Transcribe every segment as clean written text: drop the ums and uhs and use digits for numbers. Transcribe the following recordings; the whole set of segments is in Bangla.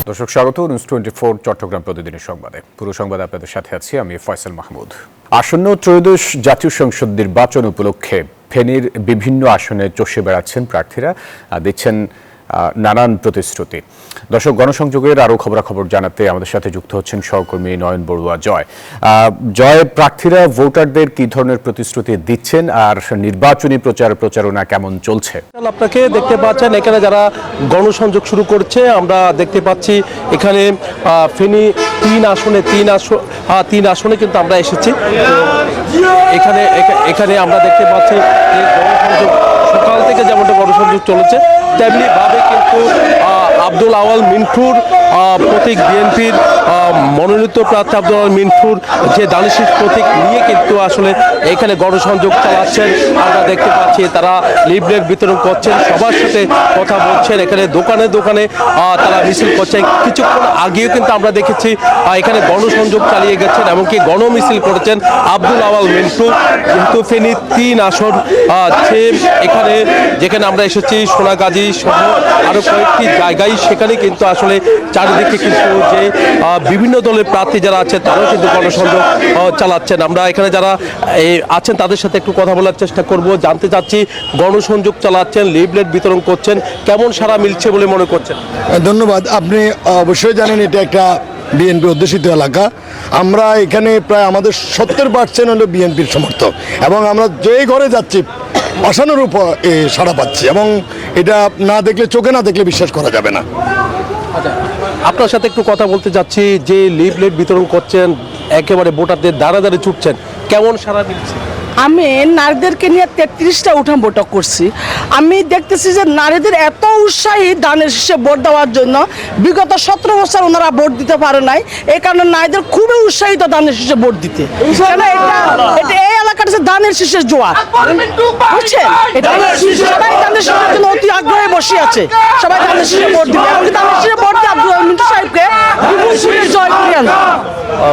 দর্শক স্বাগত নিউজ 24 চট্টগ্রাম প্রতিদিনের সংবাদে। পুরো সংবাদ আপনাদের সাথে আছি আমি ফয়সাল মাহমুদ। আসন্ন ত্রয়োদশ জাতীয় সংসদ নির্বাচন উপলক্ষে ফেনীর বিভিন্ন আসনে চষে বেড়াচ্ছেন প্রার্থীরা, দিচ্ছেন নানান প্রতিশ্রুতি। দর্শক, গণসংযোগের আরও খবরাখবর জানাতে আমাদের সাথে যুক্ত হচ্ছেন সহকর্মী নয়ন বড়ুয়া। জয়, প্রার্থীরা ভোটারদের কি ধরনের প্রতিশ্রুতি দিচ্ছেন আর নির্বাচনী প্রচারণা কেমন চলছে? আপনাকে দেখতে পাচ্ছেন এখানে যারা গণসংযোগ শুরু করছে, আমরা দেখতে পাচ্ছি এখানে ফেনী তিন আসনে কিন্তু আমরা এসেছি। এখানে আমরা দেখতে পাচ্ছি যে গণসংযোগ সকাল থেকে যেমনটা গণসংযোগ চলেছে তেমনি ভাবে কিন্তু আব্দুল আওয়াল মিন্টুর প্রতীক, বিএনপির মনোনীত প্রার্থী আব্দুল আওয়াল মিন্টুর যে দানিশের প্রতীক নিয়ে কিন্তু আসলে এখানে গণসংযোগ চালাচ্ছেন। আমরা দেখতে পাচ্ছি তারা লিফলেট বিতরণ করছেন, সবার সাথে কথা বলছেন, এখানে দোকানে দোকানে তারা মিছিল করছেন। কিছুক্ষণ আগেও কিন্তু আমরা দেখেছি এখানে গণসংযোগ চালিয়ে গেছেন, এমনকি গণমিছিল করেছেন আব্দুল আওয়াল মিন্টু। যেহেতু ফেনী 3 আসন এখানে যেখানে আমরা এসেছি সোনাগাজী সহ আরো কয়েকটি জায়গায়, সেখানে কিন্তু আসলে চারিদিকে কিন্তু যে বিভিন্ন দলের প্রার্থী যারা আছেন তারাও কিন্তু গণসংযোগ চালাচ্ছেন। আমরা এখানে যারা আছেন তাদের সাথে একটু কথা বলার চেষ্টা করব, জানতে চাচ্ছি গণসংযোগ চালাচ্ছেন, লিফলেট বিতরণ করছেন, কেমন সাড়া মিলছে বলে মনে করছেন? ধন্যবাদ। আপনি অবশ্যই জানেন এটা একটা বিএনপি অধ্যুষিত এলাকা। আমরা এখানে প্রায় আমাদের 70% হলো বিএনপির সমর্থক এবং আমরা যে ঘরে যাচ্ছি অসানুরূপ সাড়া পাচ্ছি এবং এটা না দেখলে, চোখে না দেখলে বিশ্বাস করা যাবে না। আপনার সাথে একটু কথা বলতে চাচ্ছি, যে লিফলেট বিতরণ করছেন, একেবারে ভোটারদের দ্বারা দ্বারে ছুটছেন, কেমন সাড়া মিলছে? আমি নারীদেরকে নিয়ে 33টা উঠান বৈঠক করছি। আমি দেখতেছি যে নারীদের এত উৎসাহী দানের শীষে ভোট দেওয়ার জন্য, বিগত 17 বছর ওনারা ভোট দিতে পারে নাই, এই কারণে নারীদের খুবই উৎসাহিত দানের শীষে ভোট দিতে। এটা এই এলাকার যে দানের শীষের জোয়ার, বুঝছেন? সবাই দানের শীষের জন্য অতি আগ্রহে বসে আছে, সবাই দানের শীষে ভোট দিবে। এমনকি দানের শীষে ভোট দিয়ে আব্দুল মিন্টু সাহেবকে বিপুল সুরে জয় করে আনবে।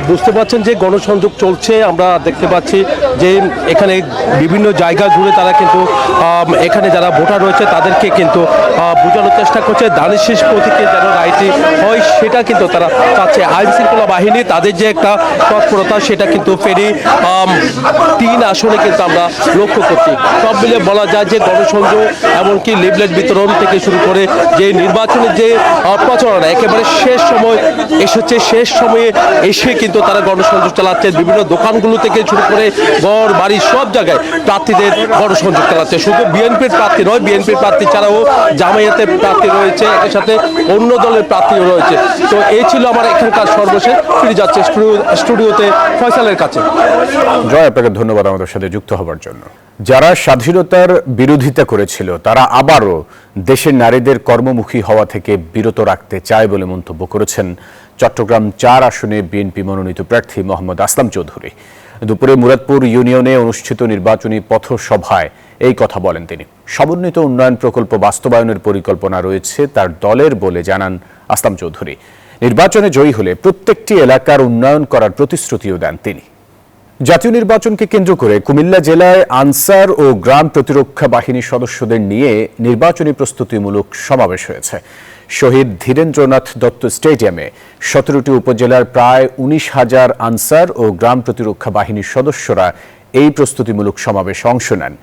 বুঝতে পারছেন যে গণসংযোগ চলছে, আমরা দেখতে পাচ্ছি যে এখানে বিভিন্ন জায়গা জুড়ে তারা কিন্তু এখানে যারা ভোটার রয়েছে তাদেরকে কিন্তু বোঝানোর চেষ্টা করছে দানের শীষ প্রতীকে যেন রায়টি হয়, সেটা কিন্তু তারা চাচ্ছে। আইন শৃঙ্খলা বাহিনী তাদের যে একটা তৎপরতা, সেটা কিন্তু ফেনী 3 আসনে কিন্তু আমরা লক্ষ্য করছি। সব মিলে বলা যায় যে গণসংযোগ এমনকি লিফলেট বিতরণ থেকে শুরু করে যে নির্বাচনের যে প্রচারণা একেবারে শেষ সময় এসেছে, শেষ সময়ে এসে কিন্তু তারা গণসংযোগ চালাচ্ছে। বিভিন্ন দোকানগুলো থেকে শুরু করে ঘর বাড়ি সব জায়গায় প্রার্থীদের গণসংযোগ চালাচ্ছে। শুধু বিএনপির প্রার্থী নয়, বিএনপির প্রার্থী ছাড়াও জামায়াতের প্রার্থী রয়েছে, এর সাথে অন্য দলের প্রার্থীও রয়েছে। তো এই ছিল আমার এখানকার সর্বশেষ। ফিরে যাচ্ছে স্টুডিওতে ফয়সালের কাছে। জয়, আপনাকে ধন্যবাদ আমাদের সাথে যুক্ত হবার জন্য। যারা স্বাধীনতার বিরোধিতা করেছিল তারা আবারও দেশের নারীদের কর্মমুখী হওয়া থেকে বিরত রাখতে চায় বলে মন্তব্য করেছেন চট্টগ্রাম 4 আসনে বিএনপি মনোনীত প্রার্থী মোহাম্মদ আসলাম চৌধুরী। দুপুরে মুরাদপুর ইউনিয়নে অনুষ্ঠিত নির্বাচনী পথসভায় এই কথা বলেন তিনি। সমন্বিত উন্নয়ন প্রকল্প বাস্তবায়নের পরিকল্পনা রয়েছে তার দলের বলে জানান আসলাম চৌধুরী। নির্বাচনে জয়ী হলে প্রত্যেকটি এলাকার উন্নয়ন করার প্রতিশ্রুতিও দেন তিনি। জাতীয় নির্বাচনকে কেন্দ্র করে কুমিল্লা জেলায় আনসার ও গ্রাম প্রতিরক্ষা বাহিনীর সদস্যদের নিয়ে নির্বাচনী প্রস্তুতিমূলক সমাবেশ হয়েছে। শহীদ ধীরেন্দ্রনাথ দত্ত স্টেডিয়ামে 17টি উপজেলার প্রায় 19,000 আনসার ও গ্রাম প্রতিরক্ষা বাহিনীর সদস্যরা এই প্রস্তুতিমূলক সমাবেশে অংশ নেন।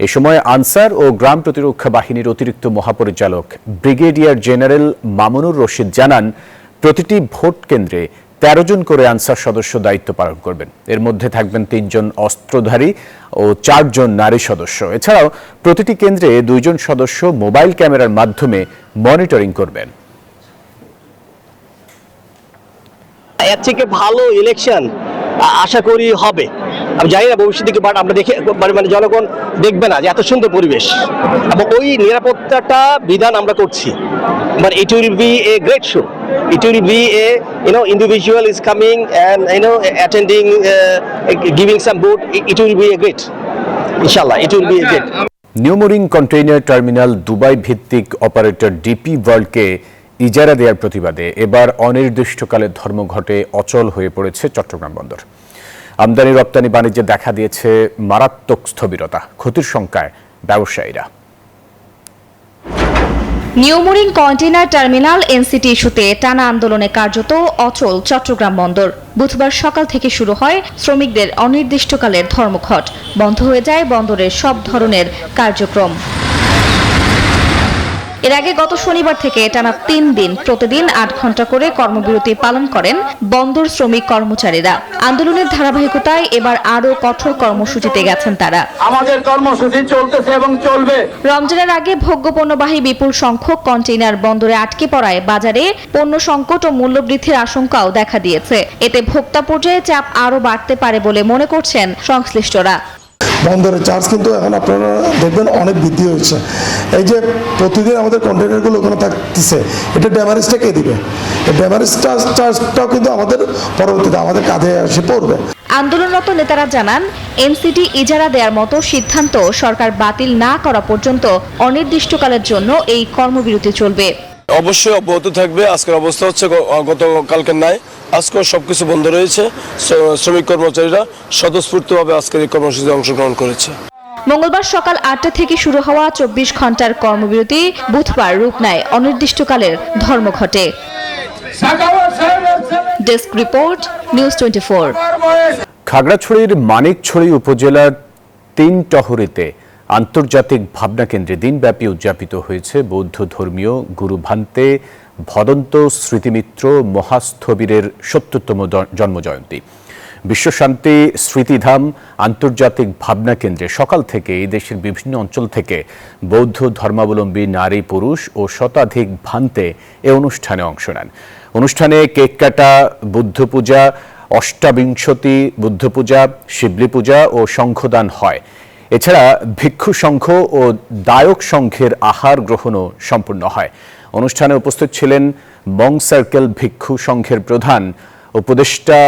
এ সময় আনসার ও গ্রাম প্রতিরক্ষা বাহিনীর অতিরিক্ত মহাপরিচালক ব্রিগেডিয়ার জেনারেল মামুনুর রশিদ জানান, প্রতিটি ভোট কেন্দ্রে 13 জন করে আনসার সদস্য দায়িত্ব পালন করবেন। এর মধ্যে থাকবেন 3 জন অস্ত্রধারী ও 4 জন নারী সদস্য। এছাড়াও প্রতিটি কেন্দ্রে 2 জন সদস্য মোবাইল ক্যামেরার মাধ্যমে মনিটরিং করবেন। এর থেকে ভালো ইলেকশন আশা করি হবে। আমি জানি না ভবিষ্যৎ দিকে, বাট আমরা দেখে মানে জনগণ দেখবে না যে এত সুন্দর পরিবেশ এবং ওই নিরাপত্তাটা বিধান আমরা করছি। But it will B a great show. It will be a individual is coming and attending, giving some vote. It will be a great. Inshallah, it will be a great. New Mooring container terminal Dubai ভিত্তিক অপারেটর ডিপি ওয়ার্ল্ডকে ইজারা দেওয়ার প্রতিবাদে এবার অনির্দিষ্টকালের ধর্মঘটে অচল হয়ে পড়েছে চট্টগ্রাম বন্দর। আমদানি রপ্তানি বাণিজ্যে দেখা দিয়েছে মারাত্মক স্থবিরতা, ক্ষতির শঙ্কায় ব্যবসায়ীরা। নিউমোরিং কন্টেইনার টার্মিনাল এনসিটি ইস্যুতে টানা আন্দোলনে কার্যত অচল চট্টগ্রাম বন্দর। বুধবার সকাল থেকে শুরু হয় শ্রমিকদের অনির্দিষ্টকালের ধর্মঘট। বন্ধ হয়ে যায় বন্দরের সব ধরনের কার্যক্রম। এর আগে গত শনিবার থেকে টানা 3 দিন প্রতিদিন 8 ঘন্টা করে কর্মবিরতি পালন করেন বন্দর শ্রমিক কর্মচারীরা। আন্দোলনের ধারাবাহিকতায় এবার আরও কঠোর কর্মসূচিতে গেছেন তারা। আমাদের কর্মসূচি চলতেছে এবং চলবে। রমজানের আগে ভোগ্য পণ্যবাহী বিপুল সংখ্যক কন্টেইনার বন্দরে আটকে পড়ায় বাজারে পণ্য সংকট ও মূল্যবৃদ্ধির আশঙ্কাও দেখা দিয়েছে। এতে ভোক্তা পর্যায়ে চাপ আরও বাড়তে পারে বলে মনে করছেন সংশ্লিষ্টরা। বন্দরের চার্জ কিন্তু এখন আপনারা দেখবেন অনেক বৃদ্ধি হয়েছে। এই যে প্রতিদিন আমাদের কন্টেইনারগুলো ওখানে থাকতেছে, এটা ড্যামারেজটা কে দিবে? এই ড্যামারেজ চার্জটাও কিন্তু আমাদের পরবর্তীতে আমাদের কাঁধে এসে পড়বে। আন্দোলনরত নেতারা জানান, এনসিটি ইজারা দেওয়ার মতো সিদ্ধান্ত সরকার বাতিল না করা পর্যন্ত অনির্দিষ্টকালের জন্য এই কর্মবিরতি চলবে। অবশ্যই অব্যাহত থাকবে। আজকের অবস্থা হচ্ছে গতকালকের নাই, আজকেও সবকিছু বন্ধ রয়েছে। শ্রমিক কর্মচারীরা স্বতঃস্ফূর্তভাবে আজকের এই কর্মসূচিতে অংশগ্রহণ করেছে। মঙ্গলবার সকাল 8টা থেকে শুরু হওয়া 24 ঘন্টার কর্মবিরতি বুধবার রূপ নেয় অনির্দিষ্টকালের ধর্মঘটে। Desk report, news 24। খাগড়াছড়ির মানিকছড়ি উপজেলার 3 টহরিতে আন্তর্জাতিক ভাবনা কেন্দ্রে দিনব্যাপী উদযাপিত হয়েছে বৌদ্ধ ধর্মীয় গুরু ভান্তে ভদন্ত স্মৃতিমিত্র মহাস্থবিরের 70তম জন্মজয়ন্তী। বিশ্বশান্তি স্মৃতিধাম আন্তর্জাতিক ভাবনা কেন্দ্রে সকাল থেকে এই দেশের বিভিন্ন অঞ্চল থেকে বৌদ্ধ ধর্মাবলম্বী নারী পুরুষ ও শতাধিক ভান্তে এ অনুষ্ঠানে অংশ নেন। অনুষ্ঠানে কেক কাটা, বুদ্ধ পূজা, অষ্টাবিংশতি বুদ্ধ পূজা, শিবলি পূজা ও শঙ্খদান হয়। এছাড়া ভিক্ষু সংঘ ও দায়ক সংঘের আহার গ্রহণও সম্পূর্ণ হয়। অনুষ্ঠানে উপস্থিত ছিলেন মং সার্কেল ভিক্ষু সংঘের প্রধান উপদেষ্টা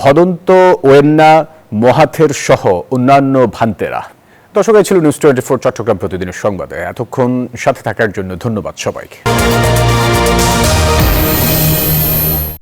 ভদন্ত ওয়েন্না মহাথের সহ অন্যান্য ভান্তেরা। দর্শক, ছিল নিউজ 24 চট্টগ্রাম প্রতিদিনের সংবাদে। এতক্ষণ সাথে থাকার জন্য ধন্যবাদ সবাইকে।